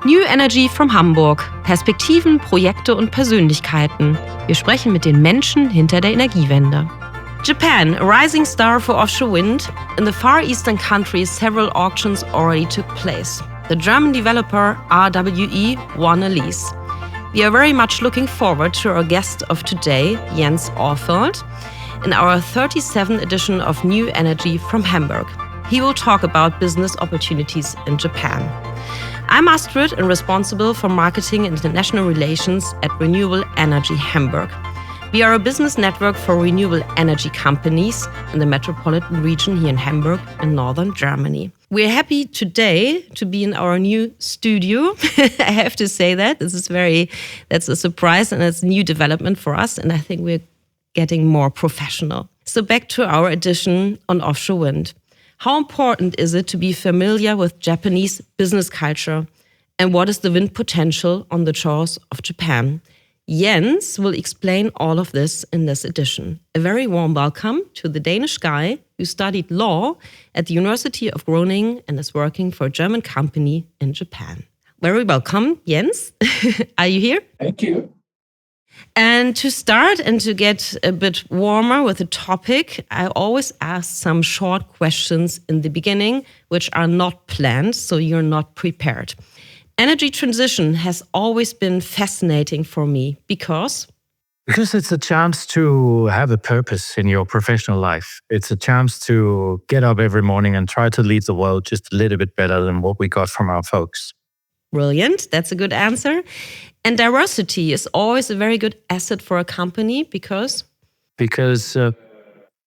New Energy from Hamburg. Perspektiven, Projekte und Persönlichkeiten. Wir sprechen mit den Menschen hinter der Energiewende. Japan, a rising star for offshore wind. In the far eastern countries, several auctions already took place. The German developer RWE won a lease. We are very much looking forward to our guest of today, Jens Orfelt, in our 37th edition of New Energy from Hamburg. He will talk about business opportunities in Japan. I'm Astrid and responsible for marketing and international relations at Renewable Energy Hamburg. We are a business network for renewable energy companies in the metropolitan region here in Hamburg in northern Germany. We're happy today to be in our new studio. I have to say that's a surprise and it's a new development for us. And I think we're getting more professional. So back to our edition on offshore wind. How important is it to be familiar with Japanese business culture? And what is the wind potential on the shores of Japan? Jens will explain all of this in this edition. A very warm welcome to the Danish guy who studied law at the University of Groningen and is working for a German company in Japan. Very welcome, Jens. Are you here? Thank you. And to start and to get a bit warmer with the topic, I always ask some short questions in the beginning, which are not planned, so you're not prepared. Energy transition has always been fascinating for me because it's a chance to have a purpose in your professional life. It's a chance to get up every morning and try to lead the world just a little bit better than what we got from our folks. Brilliant. That's a good answer. And diversity is always a very good asset for a company because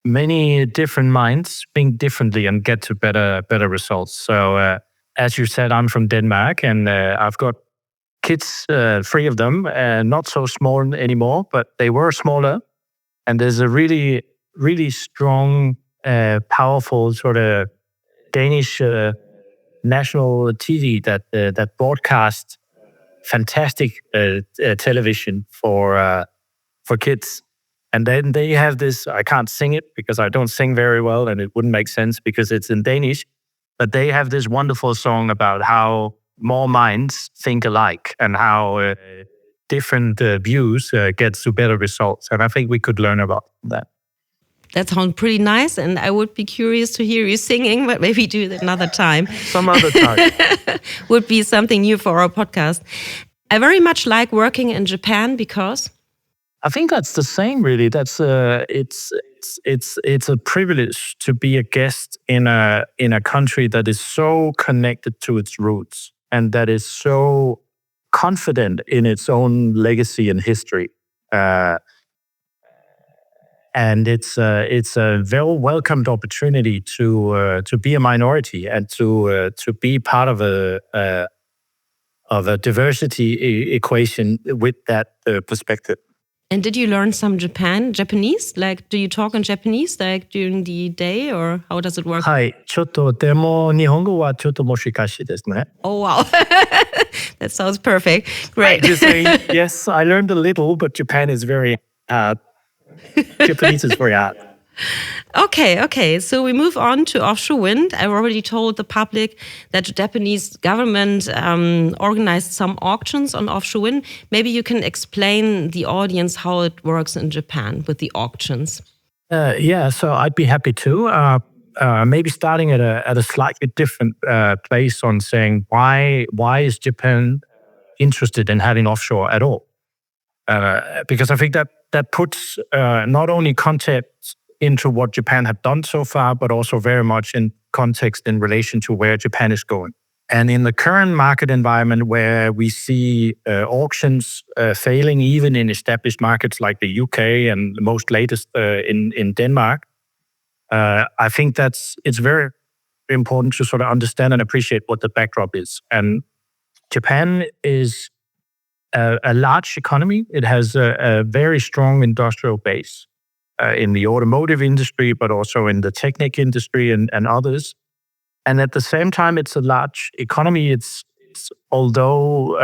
many different minds think differently and get to better results. So as you said, I'm from Denmark and I've got kids, 3 of them, not so small anymore, but they were smaller. And there's a really, really strong, powerful sort of Danish national TV that broadcasts fantastic television for kids. And then they have this, I can't sing it because I don't sing very well and it wouldn't make sense because it's in Danish, but they have this wonderful song about how more minds think alike and how different views get to better results. And I think we could learn about that. That sounds pretty nice, and I would be curious to hear you singing, but maybe do it another time. Some other time. Would be something new for our podcast. I very much like working in Japan because I think that's the same, really. That's it's a privilege to be a guest in a country that is so connected to its roots and that is so confident in its own legacy and history. And it's a very welcomed opportunity to be a minority and to be part of a diversity equation with that perspective. And did you learn some Japanese? Like, do you talk in Japanese like during the day, or how does it work? はい、ちょっとでも日本語はちょっと難しいですね。Oh wow, that sounds perfect. Great. I just say yes. I learned a little, but Japan is very hard. Japanese is very hard. Okay. So we move on to offshore wind. I already told the public that the Japanese government organized some auctions on offshore wind. Maybe you can explain the audience how it works in Japan with the auctions. Yeah, so I'd be happy to. Maybe starting at a slightly different place on saying why is Japan interested in having offshore at all? Because I think that puts not only context into what Japan have done so far, but also very much in context in relation to where Japan is going. And in the current market environment where we see auctions failing even in established markets like the UK and the most latest in Denmark, I think it's very important to sort of understand and appreciate what the backdrop is. And Japan is a large economy. It has a very strong industrial base in the automotive industry, but also in the technic industry and others. And at the same time, it's a large economy. It's although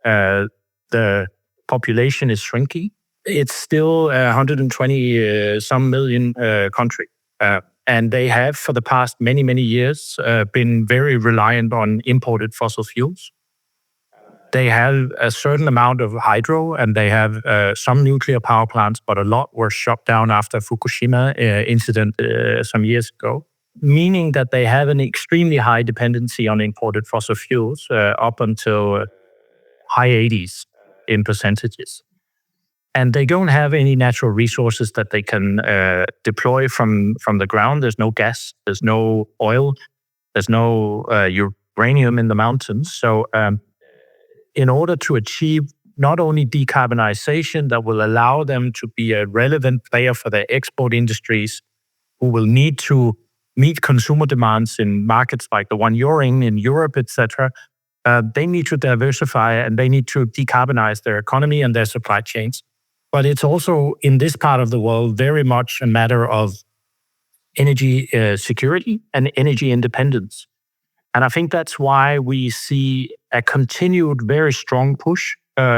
the population is shrinking, it's still 120 some million country. And they have, for the past many years, been very reliant on imported fossil fuels. They have a certain amount of hydro, and they have some nuclear power plants, but a lot were shut down after Fukushima incident some years ago, meaning that they have an extremely high dependency on imported fossil fuels, up until high 80s in percentages. And they don't have any natural resources that they can deploy from the ground. There's no gas, there's no oil, there's no uranium in the mountains. So in order to achieve not only decarbonization that will allow them to be a relevant player for their export industries, who will need to meet consumer demands in markets like the one you're in Europe, etc., they need to diversify and they need to decarbonize their economy and their supply chains. But it's also, in this part of the world, very much a matter of energy security and energy independence. And I think that's why we see a continued very strong push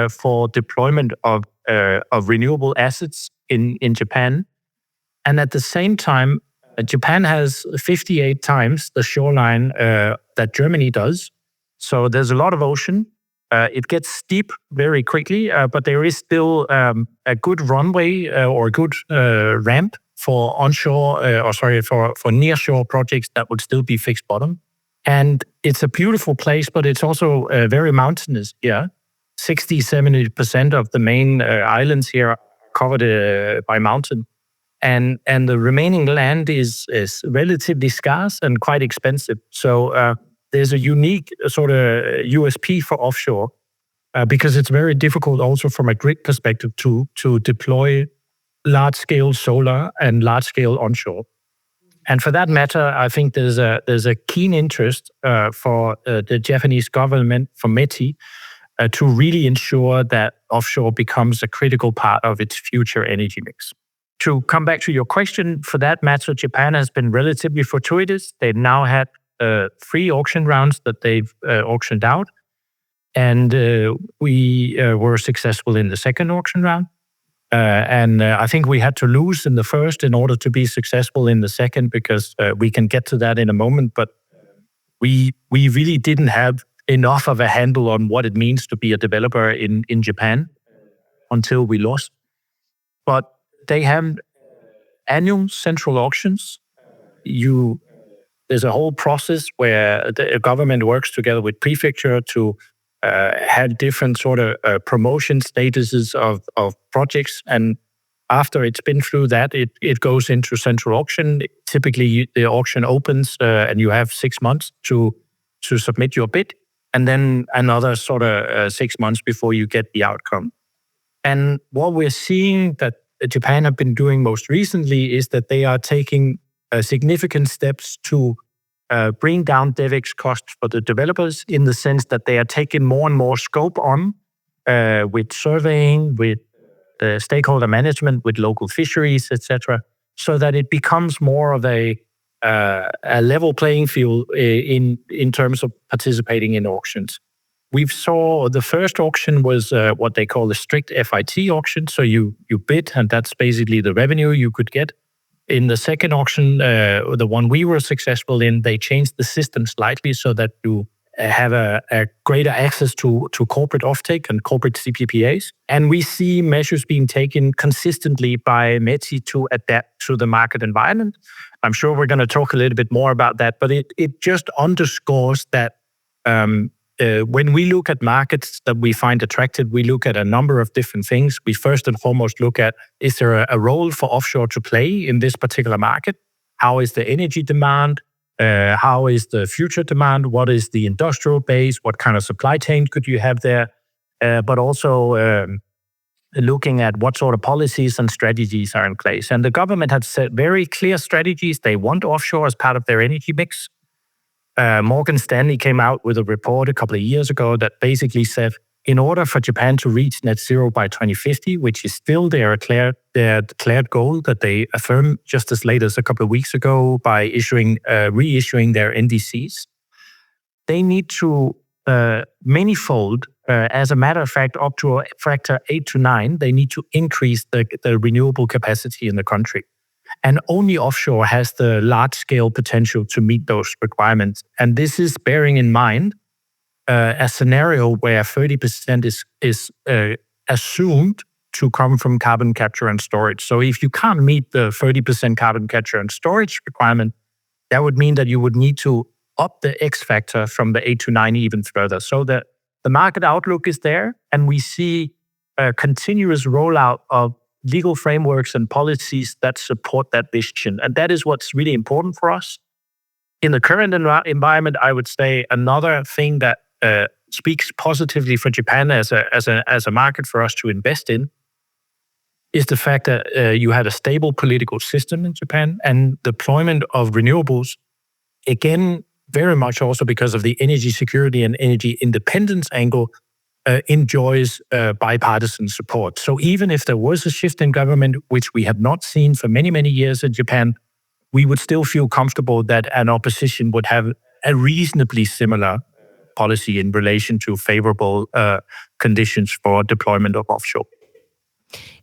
for deployment of renewable assets in Japan. And at the same time, Japan has 58 times the shoreline that Germany does. So there's a lot of ocean. It gets steep very quickly, but there is still a good runway or a good ramp for onshore, for nearshore projects that would still be fixed bottom. And it's a beautiful place, but it's also very mountainous here. 60-70% of the main islands here are covered by mountain. And the remaining land is relatively scarce and quite expensive. So there's a unique sort of USP for offshore because it's very difficult also from a grid perspective to deploy large-scale solar and large-scale onshore. And for that matter, I think there's a keen interest for the Japanese government, for METI, to really ensure that offshore becomes a critical part of its future energy mix. To come back to your question, for that matter, Japan has been relatively fortuitous. They've now had 3 auction rounds that they've auctioned out, and we were successful in the second auction round. And I think we had to lose in the first in order to be successful in the second, because we can get to that in a moment. But we really didn't have enough of a handle on what it means to be a developer in Japan until we lost. But they have annual central auctions. There's a whole process where the government works together with prefecture to have different sort of promotion statuses of projects. And after it's been through that, it goes into central auction. Typically, the auction opens and you have 6 months to submit your bid, and then another sort of 6 months before you get the outcome. And what we're seeing that Japan have been doing most recently is that they are taking significant steps to bring down DevEx costs for the developers, in the sense that they are taking more and more scope on with surveying, with the stakeholder management, with local fisheries, etc., so that it becomes more of a level playing field in terms of participating in auctions. We saw the first auction was what they call a strict FIT auction. So you bid, and that's basically the revenue you could get. In the second auction, the one we were successful in, they changed the system slightly so that you have a greater access to corporate offtake and corporate CPPAs. And we see measures being taken consistently by METI to adapt to the market environment. I'm sure we're going to talk a little bit more about that, but it just underscores that when we look at markets that we find attractive, we look at a number of different things. We first and foremost look at, is there a role for offshore to play in this particular market? How is the energy demand? How is the future demand? What is the industrial base? What kind of supply chain could you have there? But also looking at what sort of policies and strategies are in place. And the government has set very clear strategies. They want offshore as part of their energy mix. Morgan Stanley came out with a report a couple of years ago that basically said, in order for Japan to reach net zero by 2050, which is still their declared goal that they affirmed just as late as a couple of weeks ago by reissuing their NDCs, they need to manifold, as a matter of fact, up to a factor 8 to 9, they need to increase the renewable capacity in the country. And only offshore has the large-scale potential to meet those requirements. And this is bearing in mind a scenario where 30% is assumed to come from carbon capture and storage. So if you can't meet the 30% carbon capture and storage requirement, that would mean that you would need to up the X factor from the 8 to 9 even further. So the market outlook is there, and we see a continuous rollout of legal frameworks and policies that support that vision. And that is what's really important for us. In the current environment, I would say another thing that speaks positively for Japan as a market for us to invest in is the fact that you had a stable political system in Japan, and deployment of renewables, again, very much also because of the energy security and energy independence angle, enjoys bipartisan support. So even if there was a shift in government, which we have not seen for many, many years in Japan, we would still feel comfortable that an opposition would have a reasonably similar policy in relation to favorable conditions for deployment of offshore.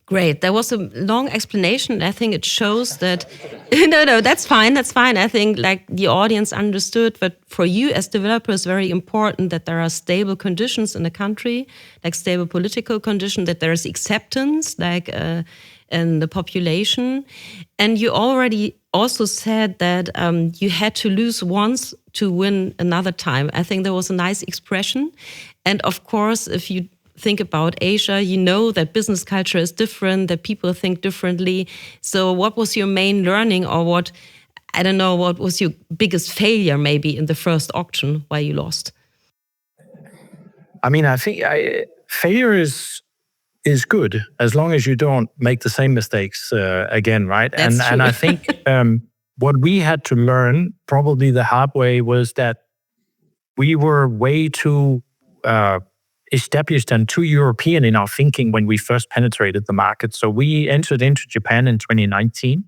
Great. There was a long explanation. I think it shows that, no, that's fine. That's fine. I think like the audience understood, but for you as developers, very important that there are stable conditions in the country, like stable political conditions, that there is acceptance, like in the population. And you already also said that you had to lose once to win another time. I think there was a nice expression. And of course, if you think about Asia, you know that business culture is different, that people think differently. So what was your main learning, or what was your biggest failure maybe in the first auction why you lost? I mean, I think failure is good as long as you don't make the same mistakes again, right? That's true. And I think what we had to learn probably the hard way was that we were way too established and too European in our thinking when we first penetrated the market. So we entered into Japan in 2019,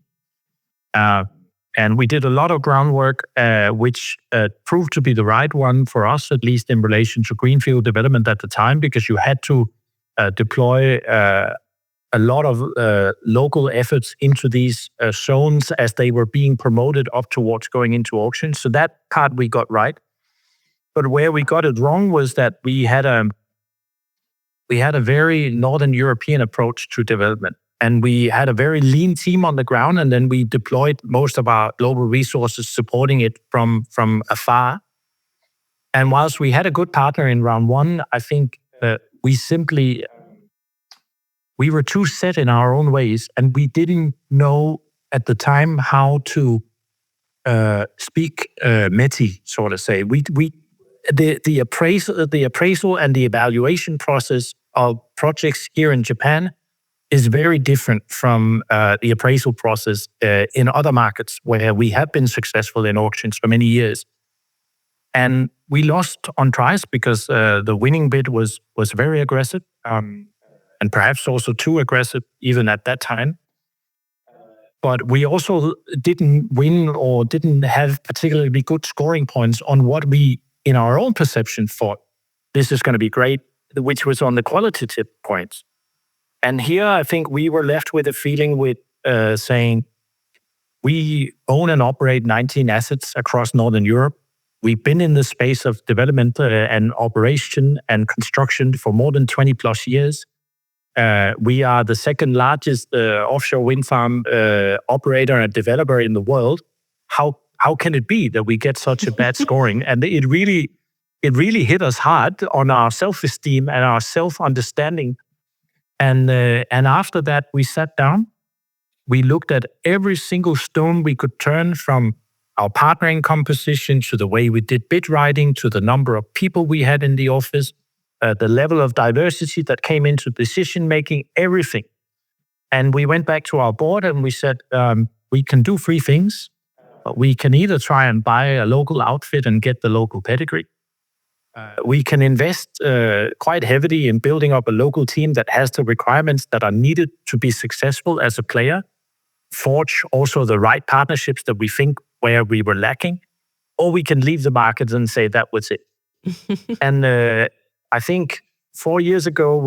and we did a lot of groundwork, which proved to be the right one for us, at least in relation to greenfield development at the time, because you had to deploy a lot of local efforts into these zones as they were being promoted up towards going into auction. So that part we got right. But where we got it wrong was that we had a very Northern European approach to development. And we had a very lean team on the ground, and then we deployed most of our global resources supporting it from afar. And whilst we had a good partner in round one, I think we were too set in our own ways, and we didn't know at the time how to speak METI, so to say. The appraisal and the evaluation process of projects here in Japan is very different from the appraisal process in other markets where we have been successful in auctions for many years. And we lost on price because the winning bid was very aggressive, and perhaps also too aggressive even at that time. But we also didn't win or didn't have particularly good scoring points on what we, in our own perception, thought this is going to be great, which was on the qualitative points. And here I think we were left with a feeling with saying, we own and operate 19 assets across Northern Europe. We've been in the space of development and operation and construction for more than 20 plus years. We are the second largest offshore wind farm operator and developer in the world. How can it be that we get such a bad scoring? And it really hit us hard on our self-esteem and our self-understanding. And after that, we sat down. We looked at every single stone we could turn, from our partnering composition to the way we did bid writing to the number of people we had in the office, the level of diversity that came into decision-making, everything. And we went back to our board and we said, we can do three things. We can either try and buy a local outfit and get the local pedigree. We can invest quite heavily in building up a local team that has the requirements that are needed to be successful as a player, forge also the right partnerships that we think where we were lacking, or we can leave the market and say that was it. And I think 3.5 years ago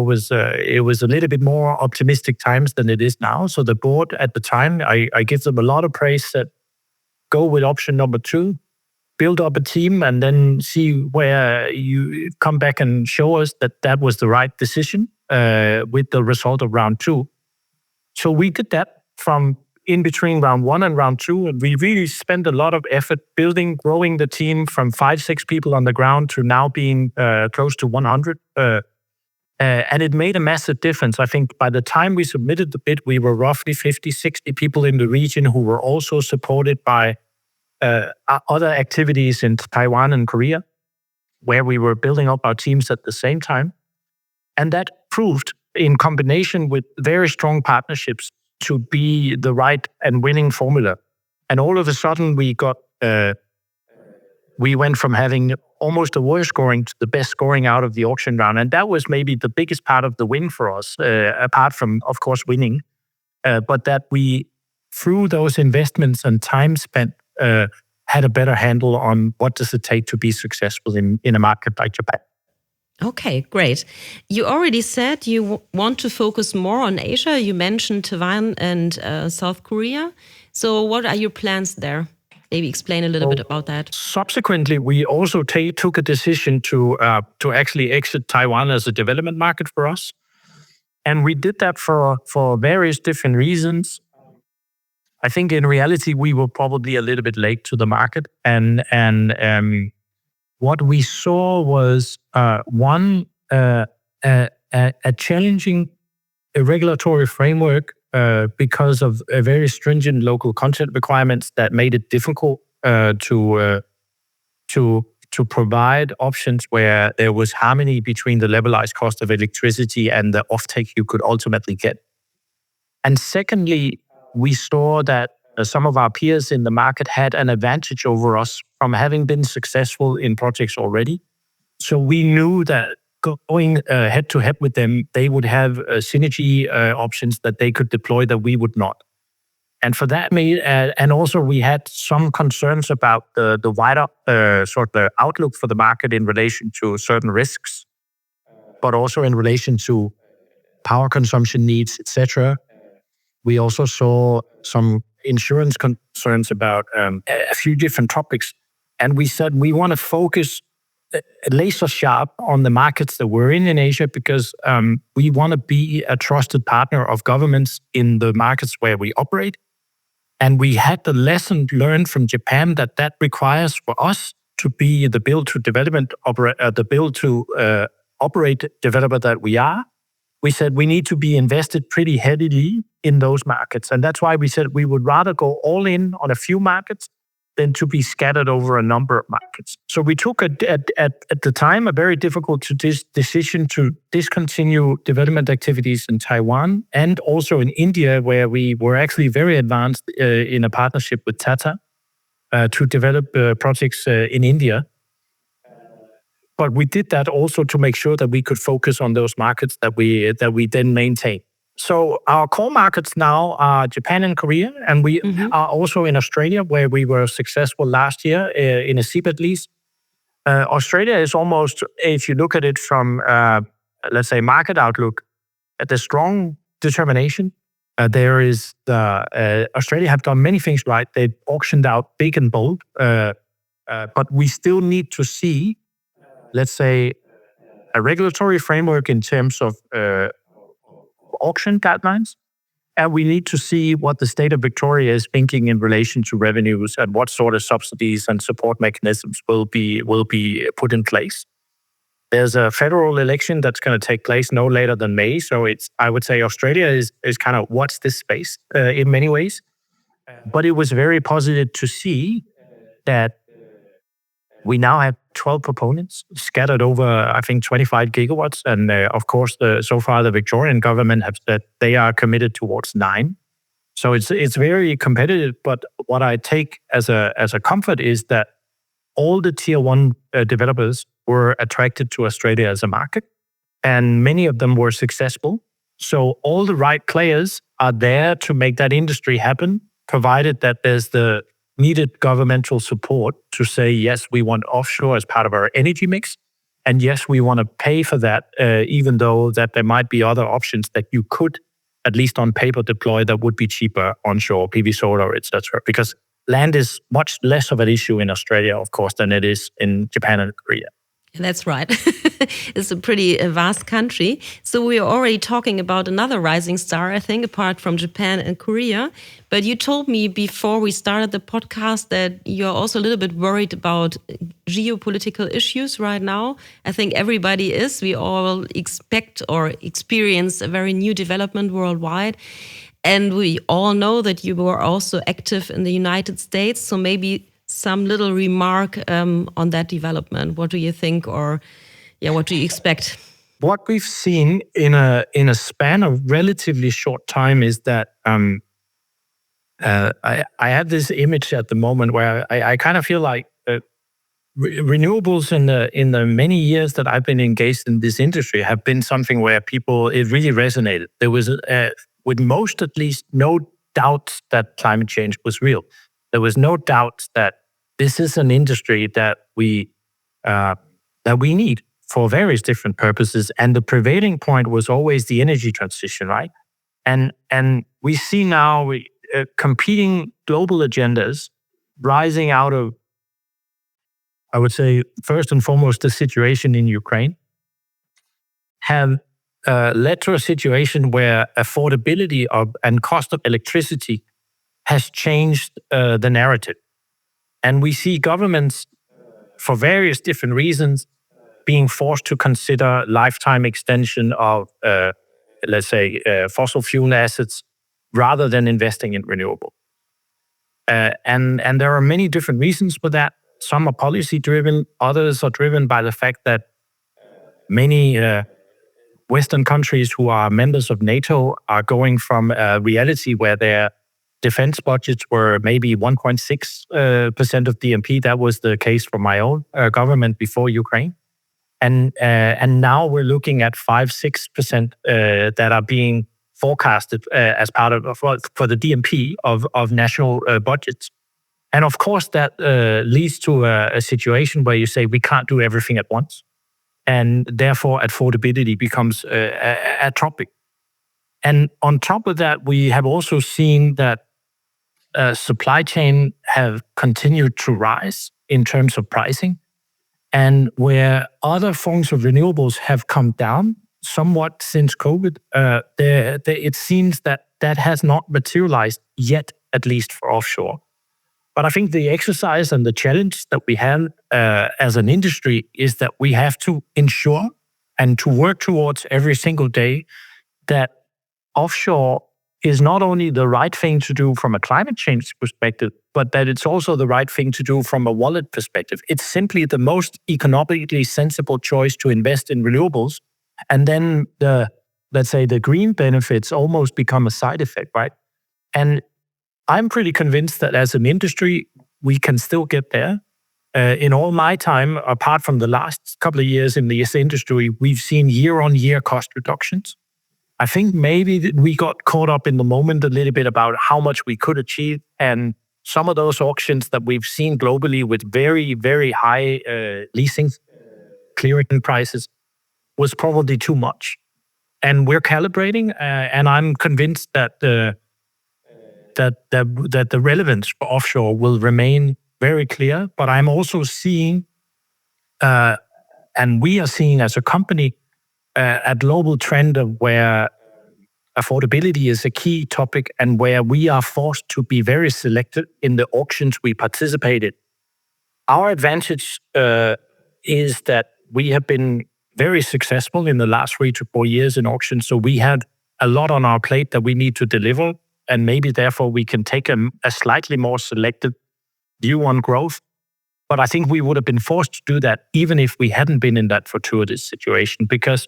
was it was a little bit more optimistic times than it is now. So the board at the time, I give them a lot of praise, said, go with option number 2. build up a team and then see where you come back and show us that was the right decision with the result of round 2. So we did that from in between round 1 and round 2, and we really spent a lot of effort growing the team from 5-6 people on the ground to now being close to 100. And it made a massive difference. I think by the time we submitted the bid, we were roughly 50-60 people in the region who were also supported by other activities in Taiwan and Korea, where we were building up our teams at the same time. And that proved, in combination with very strong partnerships, to be the right and winning formula. And all of a sudden, we went from having almost a worst scoring to the best scoring out of the auction round. And that was maybe the biggest part of the win for us, apart from, of course, winning. But that we, through those investments and time spent, had a better handle on what does it take to be successful in a market like Japan. Okay, great. You already said you want to focus more on Asia. You mentioned Taiwan and South Korea. So what are your plans there? Maybe explain a little bit about that. Subsequently, we also took a decision to actually exit Taiwan as a development market for us. And we did that for various different reasons. I think in reality, we were probably a little bit late to the market. And what we saw was, one, a challenging regulatory framework because of a very stringent local content requirements that made it difficult to provide options where there was harmony between the levelized cost of electricity and the offtake you could ultimately get. And secondly, we saw that some of our peers in the market had an advantage over us from having been successful in projects already. So we knew that going head to head with them, they would have synergy options that they could deploy that we would not. And for that, and also we had some concerns about the wider sort of outlook for the market in relation to certain risks, but also in relation to power consumption needs, etc. We also saw some insurance concerns about a few different topics. And we said we want to focus laser sharp on the markets that we're in Asia because we want to be a trusted partner of governments in the markets where we operate. And we had the lesson learned from Japan that requires for us to be the operate developer that we are. We said we need to be invested pretty heavily in those markets. And that's why we said we would rather go all in on a few markets than to be scattered over a number of markets. So we took at the time a very difficult decision to discontinue development activities in Taiwan and also in India, where we were actually very advanced in a partnership with Tata to develop projects in India. But we did that also to make sure that we could focus on those markets that we then maintain. So our core markets now are Japan and Korea, and we are also in Australia, where we were successful last year in a seabed lease. Australia is almost, if you look at it from, let's say, market outlook, at the strong determination. There is Australia have done many things right. They've auctioned out big and bold, but we still need to see, let's say, a regulatory framework in terms of auction guidelines, and we need to see what the state of Victoria is thinking in relation to revenues and what sort of subsidies and support mechanisms will be put in place. There's a federal election that's going to take place no later than May, so I would say Australia is kind of watch this space in many ways. But it was very positive to see that we now have 12 proponents scattered over, I think, 25 gigawatts. And of course, so far the Victorian government have said they are committed towards 9. So it's very competitive. But what I take as a comfort is that all the tier 1 developers were attracted to Australia as a market, and many of them were successful. So all the right players are there to make that industry happen, provided that there's the needed governmental support to say, yes, we want offshore as part of our energy mix. And yes, we want to pay for that, even though that there might be other options that you could, at least on paper, deploy that would be cheaper onshore, PV solar, etc. Because land is much less of an issue in Australia, of course, than it is in Japan and Korea. That's right. It's a pretty vast country. So we are already talking about another rising star, I think, apart from Japan and Korea. But you told me before we started the podcast that you're also a little bit worried about geopolitical issues right now. I think everybody is. We all expect or experience a very new development worldwide. And we all know that you were also active in the United States. So maybe some little remark on that development. What do you think, or what do you expect? What we've seen in a span of relatively short time is that I have this image at the moment where I kind of feel like renewables in the many years that I've been engaged in this industry have been something where it really resonated. There was, with most at least, no doubt that climate change was real. There was no doubt that this is an industry that we need for various different purposes, and the prevailing point was always the energy transition, right? And we see now competing global agendas rising out of, I would say, first and foremost, the situation in Ukraine, have led to a situation where affordability and cost of electricity has changed the narrative. And we see governments, for various different reasons, being forced to consider lifetime extension of, fossil fuel assets rather than investing in renewable. And there are many different reasons for that. Some are policy-driven, others are driven by the fact that many Western countries who are members of NATO are going from a reality where their defense budgets were maybe 1.6% of DMP. That was the case for my own government before Ukraine. And now we're looking at 5-6% that are being forecasted as part of for the DMP of national budgets. And of course, that leads to a situation where you say we can't do everything at once. And therefore, affordability becomes a topic. And on top of that, we have also seen that supply chain have continued to rise in terms of pricing. And where other forms of renewables have come down somewhat since COVID, it seems that has not materialized yet, at least for offshore. But I think the exercise and the challenge that we have as an industry is that we have to ensure and to work towards every single day that offshore is not only the right thing to do from a climate change perspective, but that it's also the right thing to do from a wallet perspective. It's simply the most economically sensible choice to invest in renewables. And then the green benefits almost become a side effect, right? And I'm pretty convinced that as an industry, we can still get there. In all my time, apart from the last couple of years in this industry, we've seen year-on-year cost reductions. I think maybe we got caught up in the moment a little bit about how much we could achieve. And some of those auctions that we've seen globally with very, very high leasing, clearing prices was probably too much. And we're calibrating, and I'm convinced that the relevance for offshore will remain very clear. But I'm also seeing, and we are seeing as a company, a global trend of where affordability is a key topic and where we are forced to be very selective in the auctions we participate in. Our advantage is that we have been very successful in the last 3 to 4 years in auctions. So we had a lot on our plate that we need to deliver, and maybe therefore we can take a slightly more selective view on growth. But I think we would have been forced to do that even if we hadn't been in that fortuitous situation, because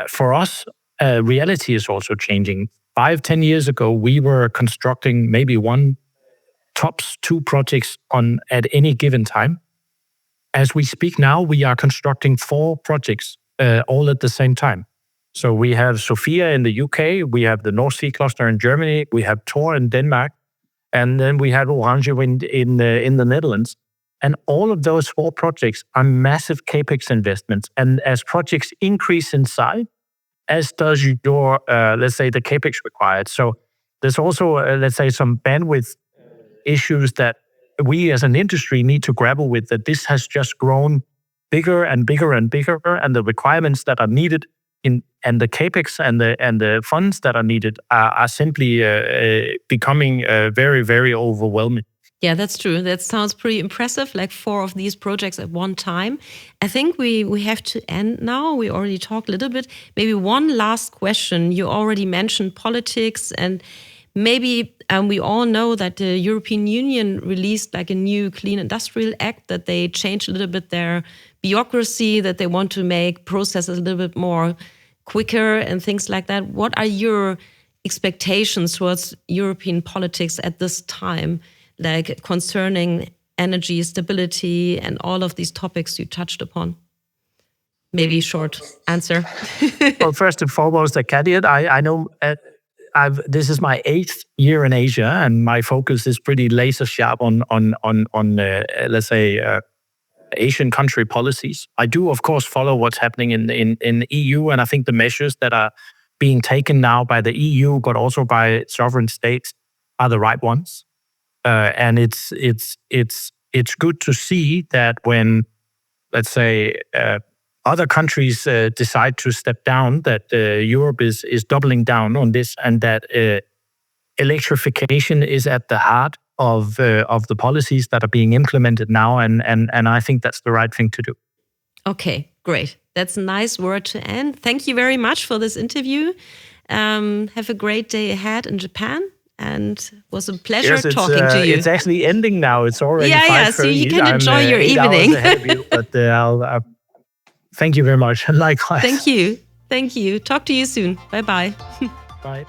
for us, reality is also changing. 5-10 years ago, we were constructing maybe one, tops 2 projects at any given time. As we speak now, we are constructing 4 projects all at the same time. So we have Sophia in the UK, we have the North Sea cluster in Germany, we have Thor in Denmark, and then we have Offshore-Wind in the Netherlands. And all of those 4 projects are massive capex investments. And as projects increase in size, as does your, the capex required. So there's also, some bandwidth issues that we as an industry need to grapple with, that this has just grown bigger and bigger and bigger, and the requirements that are needed and the capex and the funds that are needed are simply becoming very, very overwhelming. Yeah, that's true. That sounds pretty impressive, like 4 of these projects at one time. I think we have to end now. We already talked a little bit. Maybe one last question. You already mentioned politics, and maybe we all know that the European Union released like a new Clean Industrial Act, that they changed a little bit their bureaucracy, that they want to make processes a little bit more quicker and things like that. What are your expectations towards European politics at this time, like concerning energy stability and all of these topics you touched upon? Maybe short answer. Well, first and foremost, a caveat. I know this is my 8th year in Asia, and my focus is pretty laser sharp on let's say Asian country policies. I do, of course, follow what's happening in the EU, and I think the measures that are being taken now by the EU, but also by sovereign states, are the right ones. And it's good to see that when, let's say, other countries decide to step down, that Europe is doubling down on this, and that electrification is at the heart of the policies that are being implemented now, and I think that's the right thing to do. Okay, great. That's a nice word to end. Thank you very much for this interview. Have a great day ahead in Japan. And it was a pleasure talking to you. It's actually ending now. It's already 5:30. So you can enjoy your evening. But I'll thank you very much. Likewise. Thank you. Talk to you soon. Bye-bye. Bye.